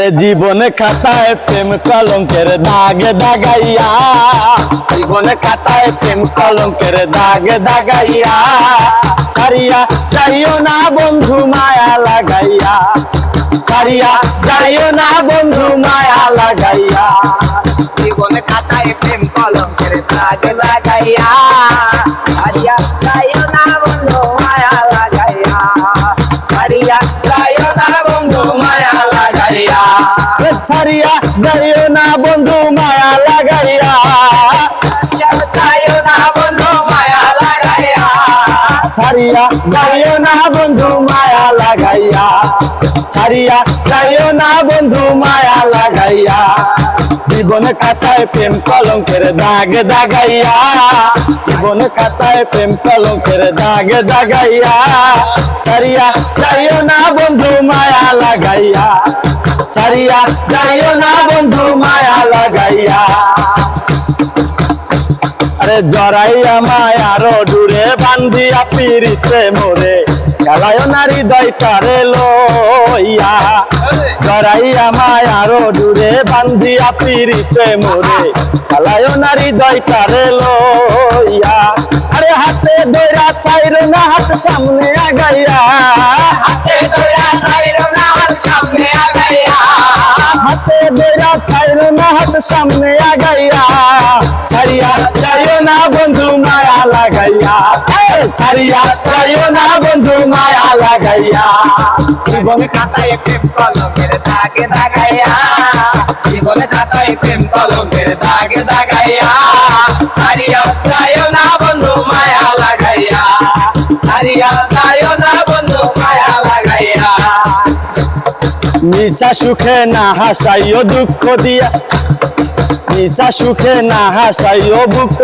আরে জীবনে খাতায় প্রেম কলঙ্কের দাগে দাগাইয়া, জীবনে খাতায় প্রেম কলঙ্কের দাগে দাগাইয়া, ছাড়িয়া যাইও না বন্ধু মায়া লাগাইয়া, ছাড়িয়া যাইও না বন্ধু মায়া লাগাইয়া, জীবনে খাতায় প্রেম কলঙ্কের দাগ লাগাইয়া, ছাড়িয়া যাইও না বন্ধু মায়া লাগাইয়া, ছাড়িয়া যাইও না বন্ধু মায়া লাগাইয়া, ছাড়িয়া যাইও না বন্ধু মায়া লাগাইয়া, যাইও না বন্ধু মায়া লাগাইয়া, ছাড়িয়া যাইও না বন্ধু মায়া লাগাইয়া, ছাড়িয়া যাইও না বন্ধু মায়া লাগাইয়া, জীবনে খাতায় প্রেম কলঙ্কের দাগে দাগাইয়া, জীবনে খাতায় প্রেম কলঙ্কের দাগে দাগাইয়া, ছাড়িয়া যাইও না বন্ধু মায়া লাগাইয়া, ছাড়িয়া যাইও না বন্ধু মায়া লাগাইয়া। আরে জড়াইয়া মায়ার ডুরে বান্ধিয়া পিরিতে মোরে, খেলায় নারী দয়টারে লইয়া, জড়াইয়া মায়ার ডুরে বান্ধিয়া পিরিতে মোরে, খেলায় নারী দয়টারে লইয়া, আরে হাতে দইরা চাইর না হাত সামনে আগাইয়া, হাতে ধরা চাইরো না হাত সামনে আগাইয়া, হাতে দইরা চাইর না হাত সামনে আগাইয়া, ছাড়িয়া যাইও না বন্ধু মায়া লাগাইয়া, ছাড়িয়া যাইও না বন্ধু মায়া লাগাইয়া, জীবনে খাতায় প্রেম কলঙ্কের দাগে দাগাইয়া, জীবনে খাতায় প্রেম কলঙ্কের দাগে দাগাইয়া, ছাড়িয়া যাইও না বন্ধু মায়া লাগাইয়া, ছাড়িয়া যাইও না বন্ধু মায়া লাগাইয়া, নিশা সুখে না হাসাইও দুঃখ দিয়া, নিশা সুখে না হাসাইও বুক